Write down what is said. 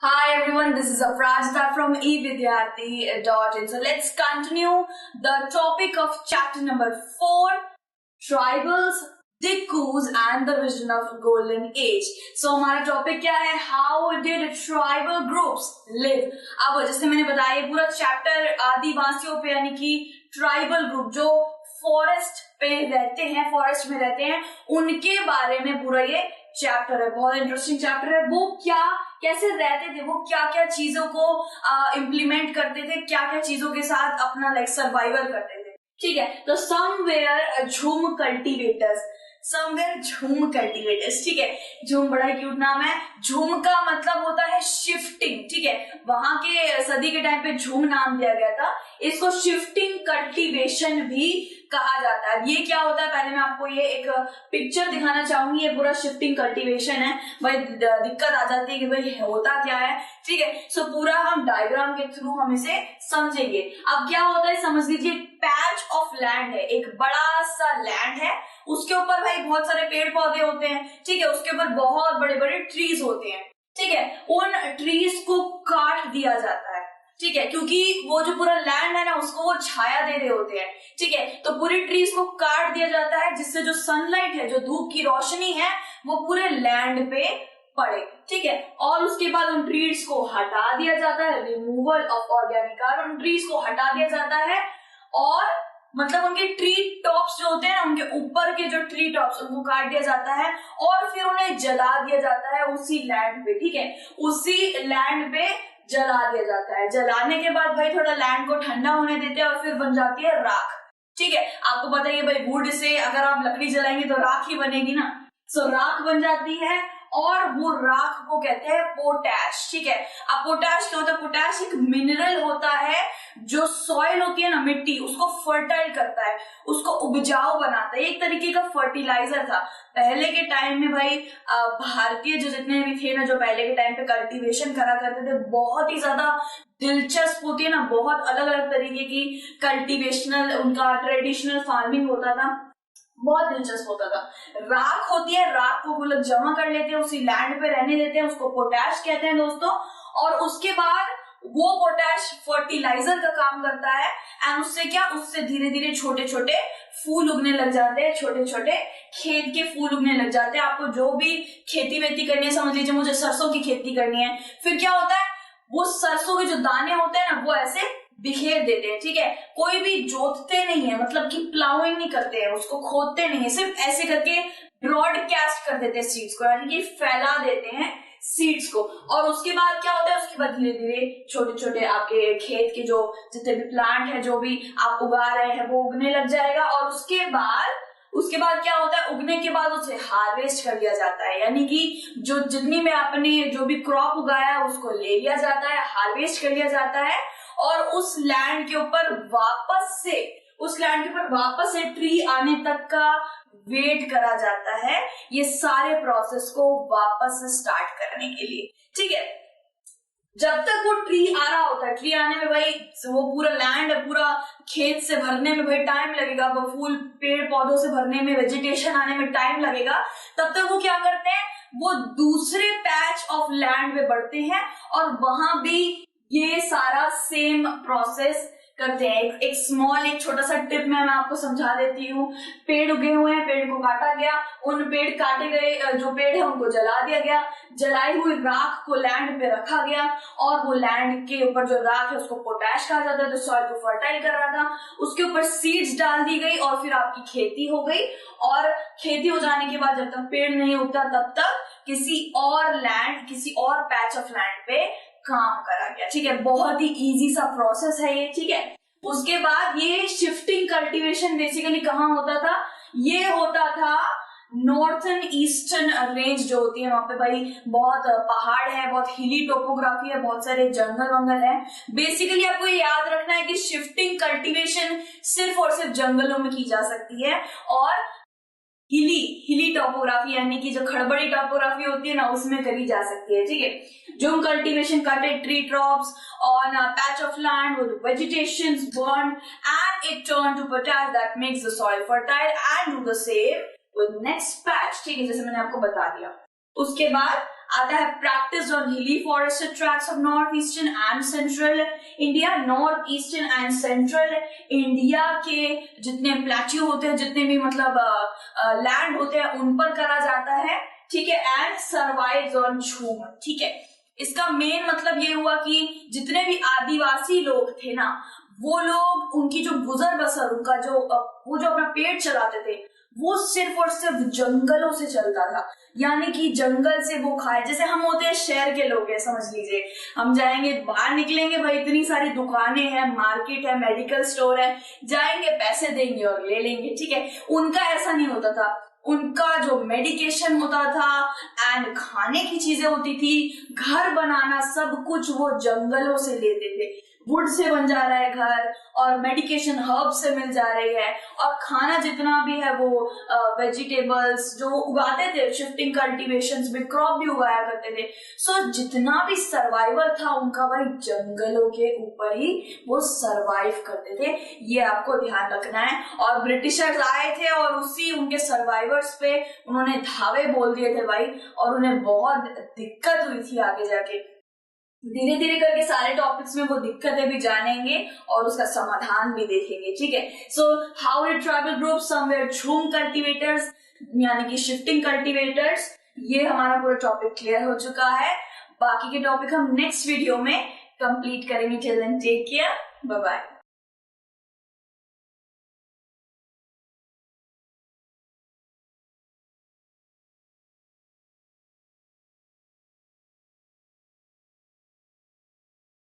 Hi everyone, this is Aprajita from evidyarthi.in. So let's continue the topic of chapter number 4, Tribals, Dikkus and the Vision of Golden Age. So हमारा topic क्या है? How did tribal groups live? अब जैसे मैंने बताया ये पूरा chapter आदिवासियों पे यानी कि ट्राइबल ग्रुप जो फॉरेस्ट पे रहते हैं, फॉरेस्ट में रहते हैं, उनके बारे में पूरा ये चैप्टर है। बहुत इंटरेस्टिंग चैप्टर है। वो क्या कैसे रहते थे, वो क्या क्या चीजों को इम्प्लीमेंट करते थे, क्या क्या चीजों के साथ अपना सर्वाइवल करते थे। ठीक है, तो समवेयर झूम कल्टीवेटर्स, ठीक है। झूम बड़ा क्यूट नाम है। झूम का मतलब होता है शिफ्टिंग, ठीक है। वहां के सदी के टाइम पे झूम नाम दिया गया था। इसको शिफ्टिंग कल्टीवेशन भी कहा जाता है। ये क्या होता है, पहले मैं आपको ये एक पिक्चर दिखाना चाहूंगी। ये पूरा शिफ्टिंग कल्टीवेशन है। भाई दिक्कत आ जाती है कि भाई होता क्या है, ठीक है। सो पूरा हम डायग्राम के थ्रू हम इसे समझेंगे। अब क्या होता है समझ लीजिए, पैच ऑफ लैंड है, एक बड़ा सा लैंड है, उसके ऊपर भाई बहुत सारे पेड़ पौधे होते हैं, ठीक है। उसके ऊपर बहुत बड़े बड़े ट्रीज होते हैं, ठीक है। उन ट्रीज को काट दिया जाता है, ठीक है, क्योंकि वो जो पूरा लैंड है ना उसको वो छाया दे रहे होते हैं, ठीक है। तो पूरी ट्रीज को काट दिया जाता है जिससे जो सनलाइट है, जो धूप की रोशनी है, वो पूरे लैंड पे पड़े, ठीक है। और उसके बाद उन ट्रीज को हटा दिया जाता है, removal of organic carbon. Trees को हटा दिया जाता है और मतलब उनके ट्री टॉप्स जो होते हैं ना, उनके ऊपर के जो ट्री टॉप्स उनको काट दिया जाता है और फिर उन्हें जला दिया जाता है उसी लैंड पे, ठीक है। उसी लैंड पे जला दिया जाता है। जलाने के बाद भाई थोड़ा लैंड को ठंडा होने देते हैं और फिर बन जाती है राख, ठीक है। आपको पता है भाई वुड से अगर आप लकड़ी जलाएंगे तो राख ही बनेगी ना। सो राख बन जाती है और वो राख को कहते हैं पोटैश, ठीक है। अब पोटैश क्या होता है? पोटैश एक मिनरल होता है जो सॉइल होती है ना, मिट्टी, उसको फर्टाइल करता है, उसको उपजाऊ बनाता है। एक तरीके का फर्टिलाइजर था पहले के टाइम में। भाई भारतीय जो जितने भी थे ना, जो पहले के टाइम पे कल्टीवेशन करा करते थे, बहुत ही ज्यादा दिलचस्प होती है ना। बहुत अलग अलग तरीके की कल्टीवेशनल उनका ट्रेडिशनल फार्मिंग होता था, बहुत दिलचस्प होता था। राख होती है, राख को वो लोग जमा कर लेते हैं, उसी लैंड पे रहने देते हैं, उसको पोटैश कहते हैं दोस्तों। और उसके बाद वो पोटैश फर्टिलाइजर का काम करता है एंड उससे क्या, उससे धीरे धीरे छोटे छोटे फूल उगने लग जाते हैं, छोटे छोटे खेत के फूल उगने लग जाते हैं। आपको जो भी खेती वेती करनी है, समझ लीजिए मुझे सरसों की खेती करनी है, फिर क्या होता है, वो सरसों के जो दाने होते हैं ना वो ऐसे बिखेर देते हैं, ठीक है। कोई भी जोतते नहीं है, मतलब कि प्लाउइंग नहीं करते हैं, उसको खोदते नहीं है, सिर्फ ऐसे करके ब्रॉडकास्ट कर देते हैं सीड्स को, यानी कि फैला देते हैं सीड्स को। और उसके बाद क्या होता है, उसके बाद धीरे धीरे छोटे छोटे आपके खेत के जो जितने भी प्लांट है, जो भी आप उगा रहे हैं, वो उगने लग जाएगा। और उसके बाद क्या होता है, उगने के बाद उसे हार्वेस्ट कर लिया जाता है, यानी कि जो जितनी में आपने जो भी क्रॉप उगाया है उसको ले लिया जाता है, हार्वेस्ट कर लिया जाता है और उस लैंड के ऊपर वापस से ट्री आने तक का वेट करा जाता है, ये सारे प्रोसेस को वापस से स्टार्ट करने के लिए, ठीक है। जब तक वो ट्री आ रहा होता है, ट्री आने में भाई वो पूरा लैंड पूरा खेत से भरने में भाई टाइम लगेगा, वो फूल पेड़ पौधों से भरने में, वेजिटेशन आने में टाइम लगेगा। तब तक वो क्या करते हैं, वो दूसरे पैच ऑफ लैंड में बढ़ते हैं और वहां भी ये सारा सेम प्रोसेस करते हैं। एक छोटा सा टिप मैं आपको समझा देती हूँ। पेड़ उगे हुए हैं, पेड़ को काटा गया, उन पेड़ काटे गए जो पेड़ है उनको जला दिया गया, जलाई हुई राख को लैंड पे रखा गया और वो लैंड के ऊपर जो राख है उसको पोटैश कहा जाता है, जो सॉइल को फर्टाइल कर रहा था, उसके ऊपर सीड्स डाल दी गई और फिर आपकी खेती हो गई। और खेती हो जाने के बाद जब तक पेड़ नहीं उगता तब तक किसी और पैच ऑफ लैंड पे काम करा गया, ठीक है। बहुत ही इजी सा प्रोसेस है ये, ठीक है। उसके बाद ये शिफ्टिंग कल्टीवेशन बेसिकली कहाँ होता था, ये होता था नॉर्थन ईस्टर्न रेंज जो होती है, वहां पे भाई बहुत पहाड़ है, बहुत हिली टोपोग्राफी है, बहुत सारे जंगल वंगल है। बेसिकली आपको ये याद रखना है कि शिफ्टिंग कल्टीवेशन सिर्फ और सिर्फ जंगलों में की जा सकती है और हिली टोपोग्राफी यानी कि जो खड़बड़ी टोपोग्राफी होती है ना, उसमें करी जा सकती है, ठीक है। जो cultivation कटेड tree tops on a patch of land with vegetations burned and it turned to potash that makes the soil fertile and do the same with next patch, ठीक है, जैसे मैंने आपको बता दिया। उसके बाद आता है प्रैक्टिस ऑन हिली forested tracts of north eastern and central India. North eastern and central India के जितने प्लेट्यू होते हैं, जितने भी मतलब लैंड होते हैं, उन पर करा जाता है, ठीक है। एंड सर्वाइव्स ऑन झूम, ठीक है। इसका मेन मतलब ये हुआ कि जितने भी आदिवासी लोग थे ना, वो लोग, उनकी जो गुजर बसर, उनका जो वो जो अपना पेट चलाते थे, वो सिर्फ और सिर्फ जंगलों से चलता था। यानी कि जंगल से वो खाए, जैसे हम होते हैं शहर के लोग हैं, समझ लीजिए। हम जाएंगे, बाहर निकलेंगे, भाई इतनी सारी दुकानें हैं, मार्केट है, मेडिकल स्टोर है, जाएंगे, पैसे देंगे और ले लेंगे, ठीक है। उनका ऐसा नहीं होता था। उनका जो मेडिकेशन होता था एंड खाने की चीजें होती थी, घर बनाना, सब कुछ वो जंगलों से लेते थे। वुड से बन जा रहा है घर, और मेडिकेशन हर्ब से मिल जा रही है, और खाना जितना भी है वो वेजिटेबल्स जो उगाते थे, शिफ्टिंग कल्टीवेशंस में क्रॉप भी उगाया करते थे। सो जितना भी सर्वाइवल था उनका, भाई जंगलों के ऊपर ही वो सर्वाइव करते थे, ये आपको ध्यान रखना है। और ब्रिटिशर्स आए थे और उसी उनके सर्वाइवर्स पे उन्होंने धावे बोल दिए थे भाई, और उन्हें बहुत दिक्कत हुई थी आगे जाके। धीरे धीरे करके सारे टॉपिक्स में वो दिक्कतें भी जानेंगे और उसका समाधान भी देखेंगे, ठीक है। So how did tribal group somewhere झूम कल्टीवेटर्स, यानी कि शिफ्टिंग कल्टीवेटर्स, ये हमारा पूरा टॉपिक क्लियर हो चुका है। बाकी के टॉपिक हम नेक्स्ट वीडियो में कंप्लीट करेंगे। Till then take care, bye bye.